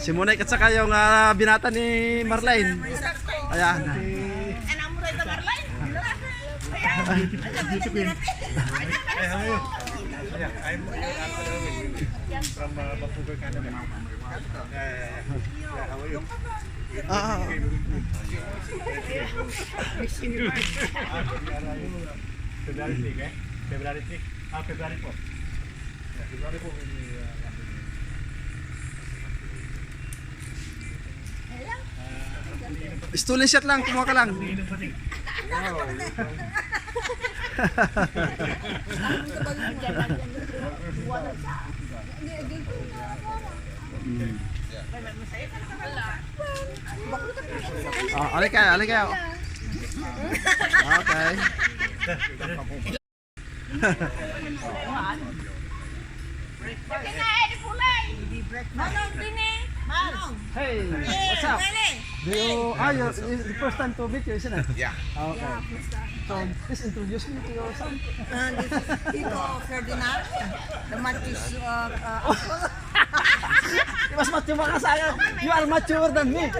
Si Monek at saka yung binata ni Marlene. Ayan. Anak mo rin ito, Marlene? From Vancouver, Canada. How are you? February 3, eh? February 3? February 4. February 4. Stolen shot lang, kumuha ka lang. Alay kayo. Okay. Manong din eh. Manong. Hey, what's up? Do you, it's the first time to meet you, isn't it? Yeah. Okay. So, please introduce me to your son. This is Tito Ferdinand, the Matthews uncle. Mas mature ka sa akin. You are mature than me.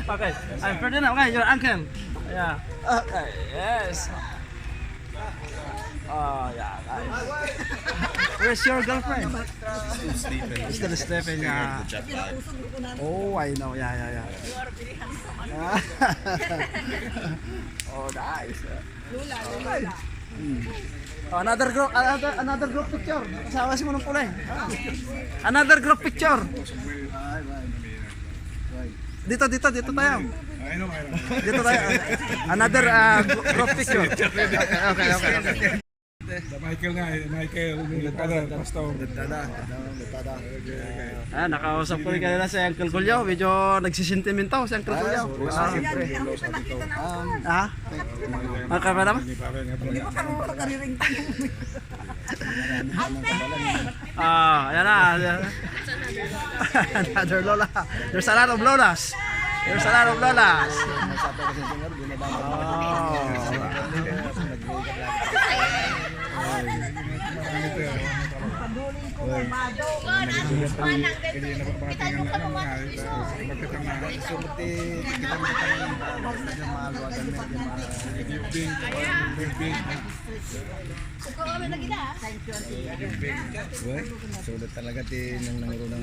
Okay. I'm Ferdinand. Okay, your uncle. Yeah. Okay. Yes. Oh, yeah. Nice. Where's your girlfriend? Still sleeping. Yeah. Oh, I know. Yeah. Oh, nice. Lula. Oh, another group picture. Asawa si Manong Kulay. Another group picture. Dito tayo. Dito tayo. Another group picture. Okay. Michael nga, Michael, Pastor. Nakausap ko rin kanina si Uncle Julio. Medyo nagsisentimento si Uncle Julio. Ang kamera mo? Ayan na. Another Lola. There's a lot of Lolas.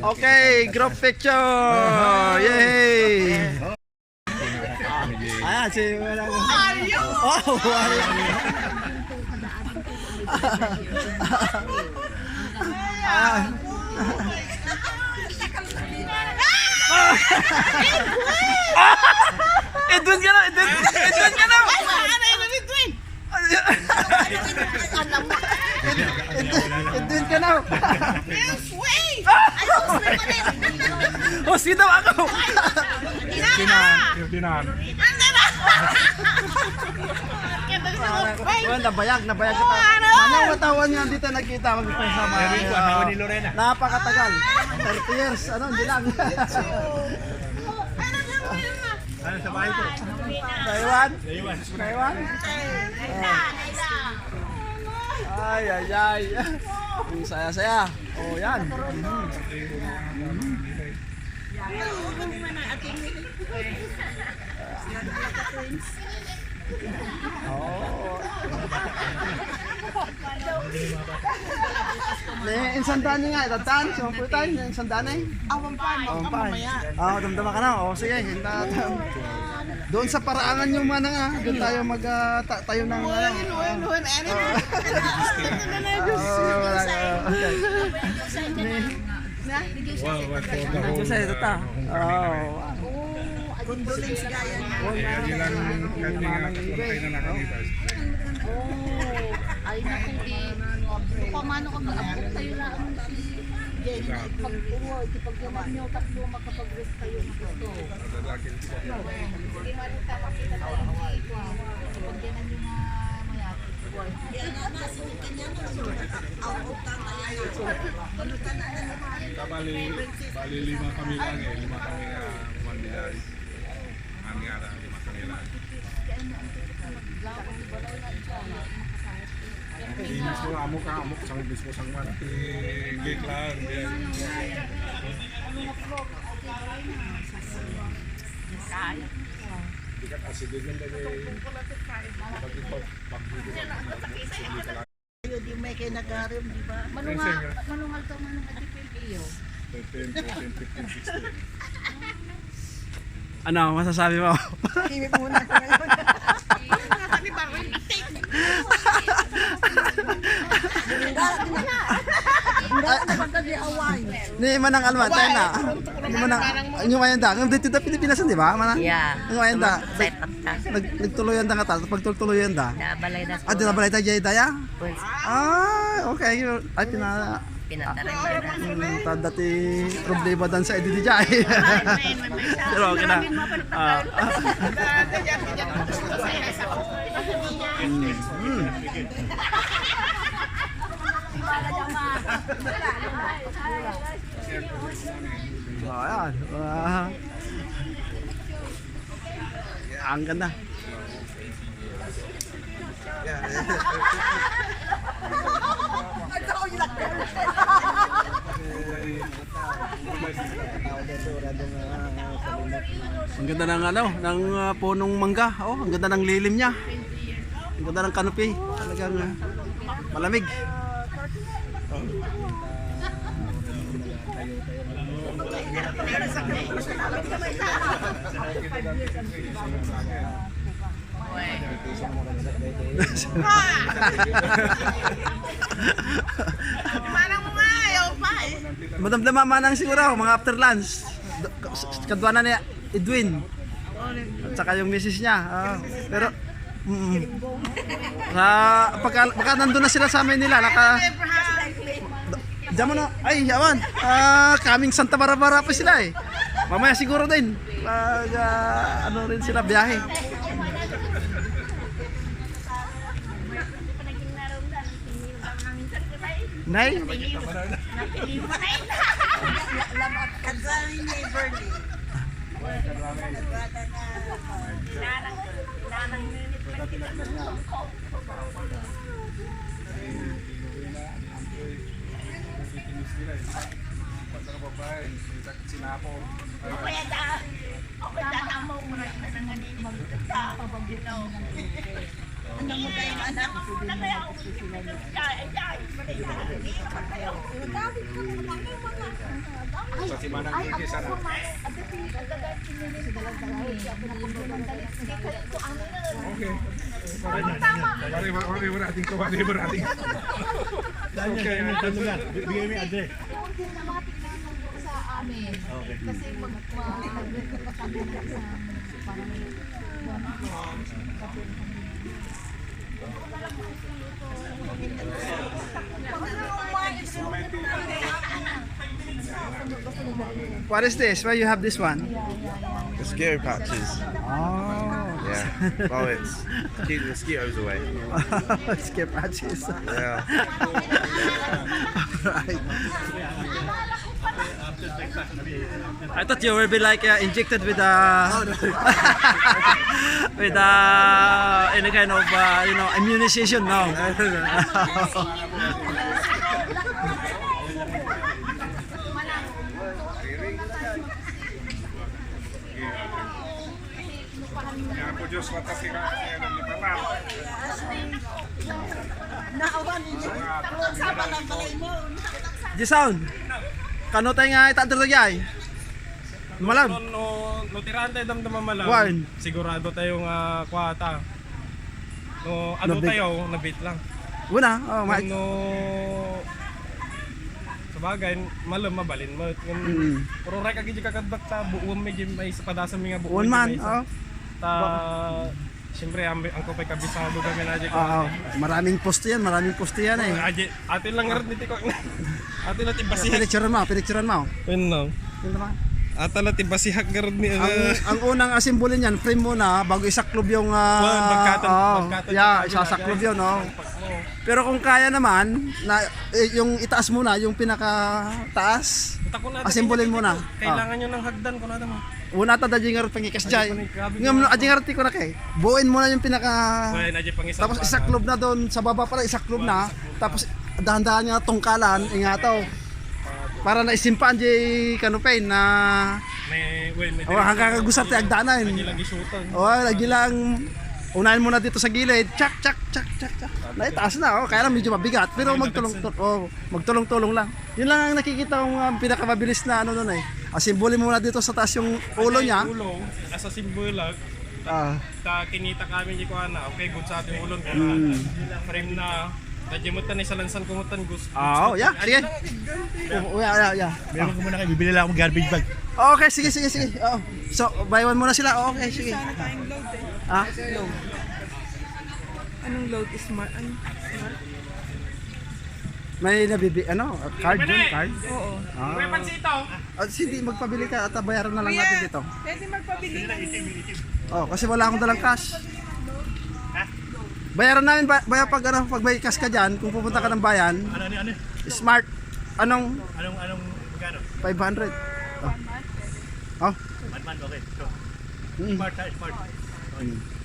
Okay, group picture. Yay! Ayan, si oh, Edwin ka na! Edwin ka na! Oh, sino ako? Ferdinand. Nabayag kita. Manang matawan nga dito nakita magkasama. Ni Lorena. Napakatagal. 30 years, hindi lang. Sa bahay ko. Taiwan? Ay. Ang saya-saya. Oh, yan. Insandani nga, tatan, sumputan, insandani. Awampan. Damdama ka na. Sige, doon sa paraangan yung mana nga, doon tayo tayo ng Condolence gaya na. Ay naku, pamano ka mag-abot tayo lang si Jenny. Pag-uwag, pag naman nyo tatlo makapag-rest kayo ng gusto. Hindi marita makita tayo dito. Pag ganan nyo na mayati. Yan na, nasukan niya na. Out-out tayo na. Bali 5 kami lang eh. 5 kami nga mandihay. Angara, 5 kami lang. Inis mo amok sang bis mo sang mati. Gate lang. Kaya. Di may kinagarim, di ba? Manungal to, manungal di PLPO. 13, 14, 15, 16. Ano, masasabi mo? Kimik muna ako ngayon. Hindi ako napagkagiawan. Ni manang alma, tayo na. Ni manang, yung mayanda. Yung dito sa Pilipinas, di ba? Manang, Yeah. yung mayanda. Set up ta. Nagtuloyan da ka ta. Pagtuloyan da. Nabalay na Ah, di na balay tayo daya? Pwes, Ah, okay. Ay, pinantaran na. dati problema dan sa edit dyan. Pero okay na. Ayan. Ang ganda. Ang ganda ng ano, ng punong mangga. Oh, ang ganda ng lilim niya. Ang ganda ng canopy. Talagang malamig. Manang mo nga, ayaw pa eh. Madamdama manang siguro, mga after lunch. Kadwa na niya, Edwin. At saka yung misis niya. Pero, baka nandun na sila sa amin nila. Diyan mo na, ay, yawan. Kaming Santa Barbara pa sila eh. Mamaya siguro din. Pag, ano rin sila, biyahe. Nay? Lamat ka sa Beverly. Whatever ating. Okay, Bigay mo yung address. Sa amin. Kasi What is this? Why you have this one? Mosquito patches. Oh. Yeah. Well, it's keep the mosquitoes away. Skip patches. Yeah. Right. I thought you will be like injected with with any kind of immunization now. Kaya po Diyos, matasi ka kaya ng liparan. Naawan, hindi ko sama ng balay mo. Jisound. Kano tayo nga itatro tayo malam. No tirante damdaman malam. Wan. Sigurado tayong kwata. No ano Nabit. tayo, nabit lang. Una, oh, No sabagay, malam mabalin mo. Pero rek agi kakadbak sa buong medyo may padasa mga buong. One man, oh. Ta siyempre ang kopay kabisado kami na aja ko. Maraming poste yan eh. Aja atin lang rin dito ko. Atin natin basihak. Pinicturean mo. No. Yun naman. Atin natin basihak garon ni Ang unang asimbolin niyan, frame muna bago isaklob yung Bagkatan. isasaklob yun, no. Pero kung kaya naman na yung itaas muna, yung pinaka taas, asimbolin muna. Kailangan nyo ng hagdan ko natin mo. Una ta dajingar pangikas jay. Ngam ajingar ti ko na kay. Buuin mo na yung pinaka Well, na pang tapos isaklob na doon sa baba pala isaklob na. Tapos dahan-dahan nga tungkalan ingataw. Para na isimpaan jay kanupay na may hanggang kagusat yung agdanan. Lagi lang isutan. Lagi lang. Unahin muna dito sa gilid. Chak. Naitaas na, kaya lang medyo mabigat. Pero magtulong-tulong lang. Yun lang ang nakikita kong pinakamabilis na ano nun eh. Asimboli muna dito sa taas yung ulo niya. Ulo, asa simbulag. Ah. Kinita kami di ko ana. Okay, good sa ating ulon. Frame na. Najimutan ni salansan kumutan gusto. Yeah, sige. Yeah. Meron ko muna kayo, bibili lang akong garbage bag. Okay, sige. Oo. So, buy one muna sila. Okay, sige. Sana tayong load eh. Ah? Anong load? Smart? Ano? Smart? May card dun, card? Oo. May pansito. Hindi, magpabili ka at bayaran na lang natin dito. Pwede magpabili ng Kasi wala akong dalang cash. Bayaran namin pag may cash ka diyan, kung pupunta ka ng bayan. Ano? Smart. Anong Magkano? 500? Oh. 1 month, okay. So, Mm. smart.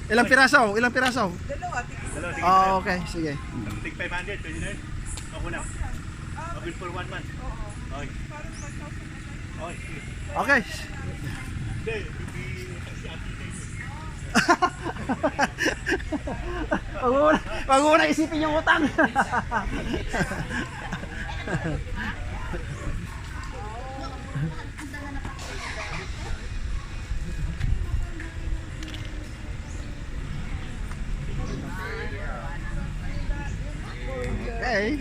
Ilang piraso? Dalawa, sige. Okay, sige. Tig 500, pwede na yun. Ako na. Open for 1 month. Okay. Okay, sige. Okay. Hindi, si Ate Wag mo na isipin yung utang. Okay.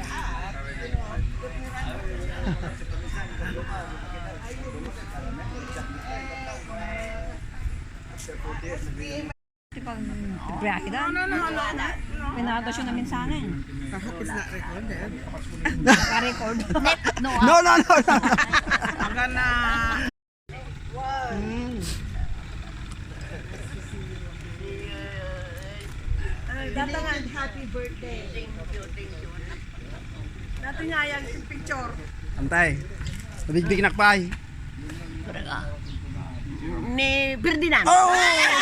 Pag brake dan. Pinagasyon namin sana eh. It's not recorded. Ka-record. No. No. Hanggang na... Datangan, happy birthday. Thank you. Dati nga yan, yung picture. Antay. Nabigbig nakpay. Ni Ferdinand. Oh,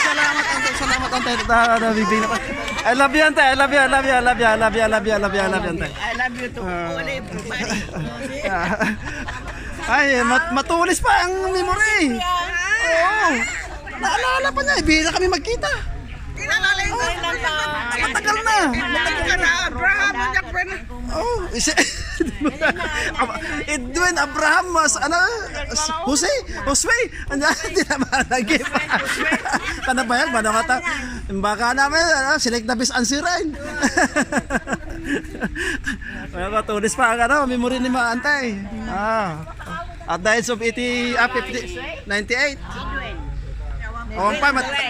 salamat antay. Nabigbig nakpay. I love you antay. I love you antay. I love you too. Wala everybody. Ay, matulis pa ang memory. Oo. Naalala pa niya, bihira kami magkita. Kinalala yung kailan na. Matagal na. Abraham, magkapin. Oh, Edwin, Abraham, Jose, hindi naman nag-give. Ano ba yan? Baka namin, select the best answer rin. Matulis pa ang memory ni Mga Antay. At the age of 98.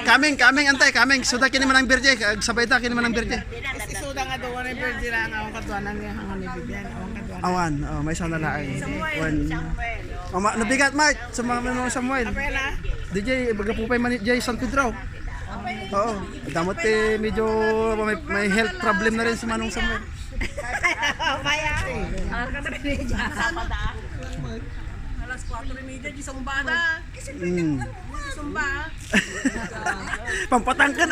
Kaming Antay, suda kini manang birje, sabay ta kini manang birje. Isuda nga doon ni birthday lang ang katuanan niya ang ni Bibian, ang katuanan. Awan, may isa na laing. Nabigat Mike, sa mga Samuel. DJ, bagapupay man DJ San Pedro. Oo, damot medyo may health problem na rin si Manong Samuel. Alas 4:30 di Sumbada. Kasi Sumba. Pampatangkan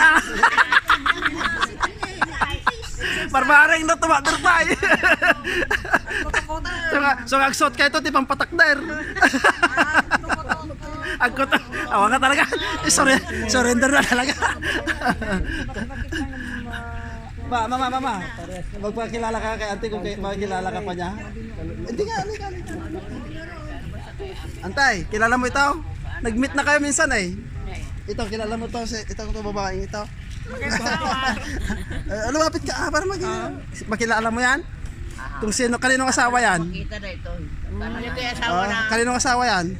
Barbaring na tumader tayo. So agsot kayo to, di pampatakder. Agkot, awa ka talaga. Surrender na talaga. Mama. Magpakilala ka kay ate kung makikilala ka pa niya. Hindi nga. Antay, kilala mo ito? Nag-meet na kayo minsan eh. Ito, kilala mo to, itong babaeng ito. Lumapit ka para makilala mo yan? Kung sino, kaninong asawa yan? Kita na ito. Ito yung asawa na. Kaninong asawa yan?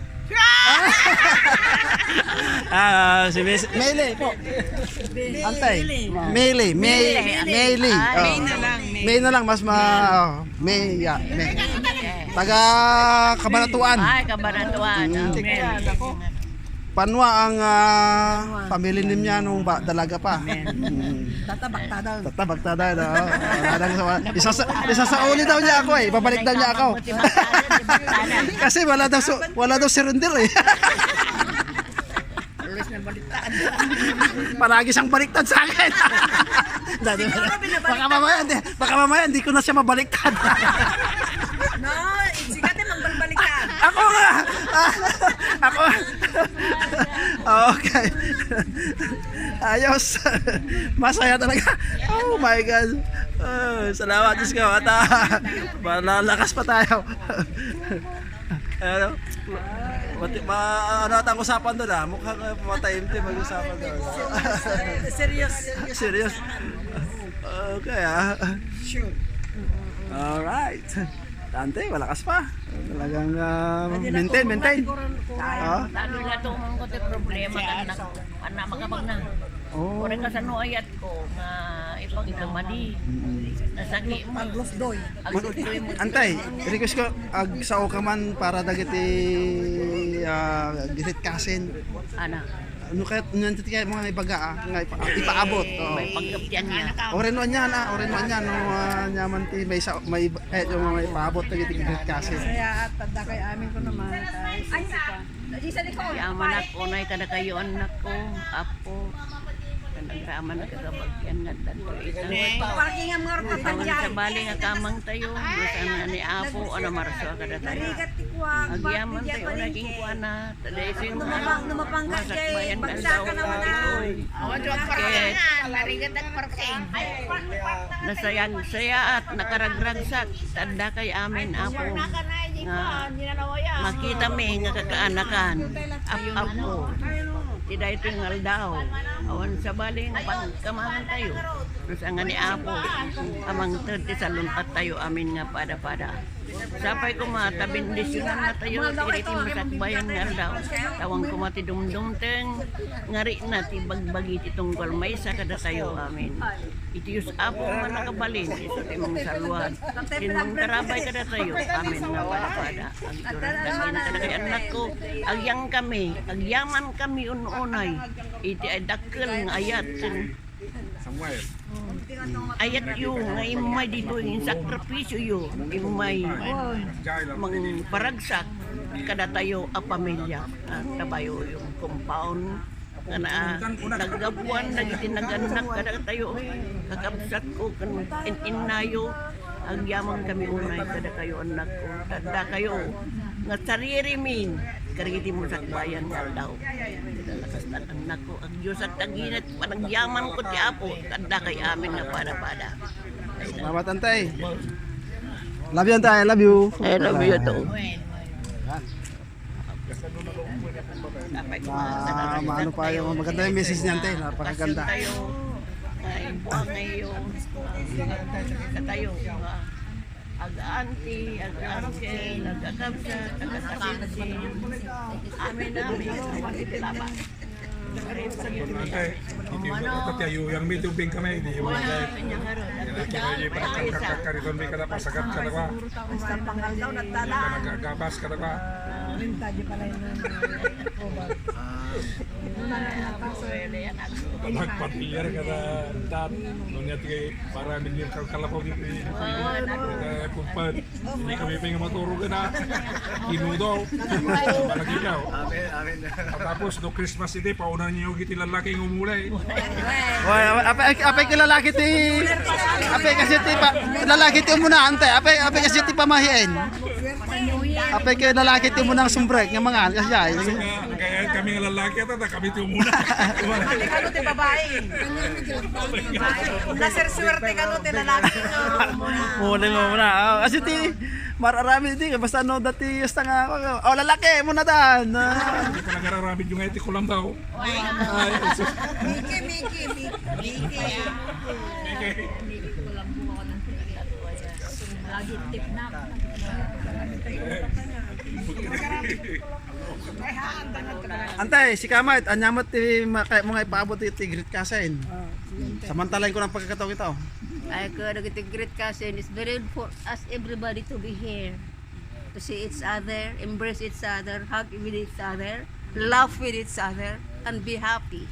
Si Meili po. Antay. Meili. May na lang, mas May. Taga Kabanatuan. Ay, Kabanatuan. Panwa ang family niya nung dalaga pa. Tatabaktada daw. Isa sa uli daw niya ako eh. Babalik daw niya ako. Kasi wala daw surrender eh. Palagi siyang baliktad sa akin. Baka mamaya hindi ko na siya mabaliktad. No, sigat eh magbaliktad. Ako nga. Okay. Ayos. Masaya talaga. Oh my God. Salamat Diyos ko. At malalakas pa tayo. Ano? Ano at ang usapan doon mukhang mataimtim mag-usapan doon. Serious. Serious? Okay Alright. Tante, malakas pa. Talagang maintain. Lalo na itong mga problema ka na makapag na. Oh. Kung ka sa nuayat ko, nga ipag-ikamadi. Nasagi mo. Aglosdoy mo. Antay, request ko sa ka man para dagiti girit kasin. Ana, Ano kaya nanti kaya mga ibaga nga ipaabot. may pagkaptian niya. Oreno niya no nyaman ti may kahit yung mga ipaabot dagiti girit kasin. Kaya at tanda kay amin ko naman. Yaman ako na kada kayo anak ko, apo. Nagraman na kagabagyan nga dito. Parking ang mga Tawan sa bali nga kamang tayo. Masan nga ni apo, ano maraswa kada tayo. Narigat ti kuwag. Agyaman tayo, naging kuha na. Tadaisin mo Numapangkat masak kay bayan ng bagsak ka naman na. Ket, nasayang-saya at nakaragragsak. Tanda kay amin, apo. Nga, makita mi nga kakaanakan. Apo. Tidak ito yung aldaw. Awan sa baling pagkamahan tayo. Nasa nga ni Apo. Amang 30 sa luntat tayo amin nga pada-pada. Sapay ko matabindisyonan na tayo. Tiriti masakbayan nga aldaw. Tawang ko matidumdumteng. Ngari na tibagbagit itong galmay sa kada tayo amin. Itiyos Apo man nakabalin. Ito timang saluhan. Sinmang tarabay kada tayo amin nga pada-pada. Ang ituran kami na kada kay anak ko. Agyang kami. Agyaman kami ununay. Iti ay dakkel nga ayat. Somewhere. Ayat yung nga imay dito yung sakripisyo yung imay mang paragsak kada tayo a pamilya tabayo yung compound nga na naggabuan nagitinagannak kada tayo kakabsat ko kan inayo ang yaman kami unay kada kayo anak ko tanda kayo nga sariri min karigiti mo sa bayan nga daw lakas na anak ko ang Diyos at taginat panagyaman ko ti Apo tanda kay amin nga pada-pada. Salamat Antay. Love you Antay, love you. I love you too. Maano pa yung maganda yung message niya Antay, napakaganda. Tayo ay buwang ngayon sa tayo ag-auntie, ag-uncle, ag-akabsa, ag-akasinsin amin laban Nanti, iti mo ito tayo yung mitubing kami. Hindi mo tayo. Kaya para kakakariton di kada pasagat kada ba. Basta pangal daw nagtala. Nagagabas kada ba. Tadi pala yun. Magpapiyar kada tat. Nunya tigay para ninyo kalapaw dito. Kumpad. Hindi kami pa nga maturo ka na. Kinudaw. Malagi daw. Tapos no Christmas iti pauna niyo giti lalaki ng umulay. Hoy, apay ka lalaki ti. Apay kasi ti lalaki ti muna Antay. Apay kasi ti pamahiin. Apay ka lalaki ti muna sumbrek nga mga kasi. Kaya kami ng lalaki at kami ito muna. Kano ti babae? Nasir-swerte kano ti lalaki. Muna. Kasi ti mararami ti basta no dati hasta nga ako. Oh lalaki muna dan. Hindi ko nagararamid yung iti ko lang daw. Miki. lagi tip na Antay, si Kamait, anyamot ti mga ipaabot ti Great Kasin. Samantalain ko ng pagkakataon ito. I could get a great cousin. It's very for us everybody to be here, to see each other, embrace each other, hug with each other, laugh with each other, and be happy.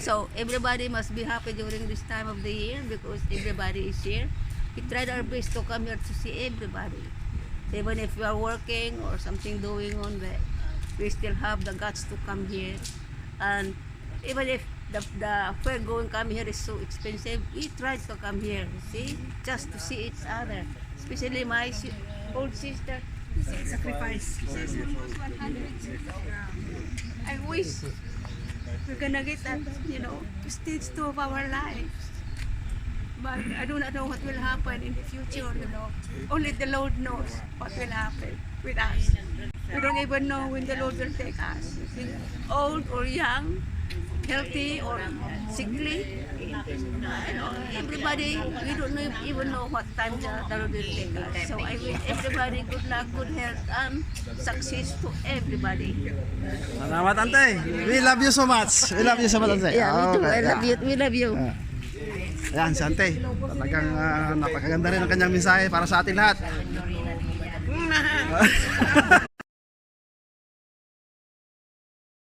So everybody must be happy during this time of the year because everybody is here. We tried our best to come here to see everybody. Even if we are working or something doing on there, we still have the guts to come here. And even if the fare going come here is so expensive, we tried to come here, see, just to see each other. Especially my old sister, Sacrifice. I wish we're gonna get that, stage 2 of our lives. But I do not know what will happen in the future, Only the Lord knows what will happen with us. We don't even know when the Lord will take us. Old or young, healthy or sickly. Everybody, we don't even know what time the Lord will take us. So I wish everybody good luck, good health, and success to everybody. Salamat, ante. We love you so much. We love you so much, ante. Yeah, me too. I love you. We love you. Ayan, si ante. Talagang napakaganda rin ang kanyang mensahe para sa ating lahat.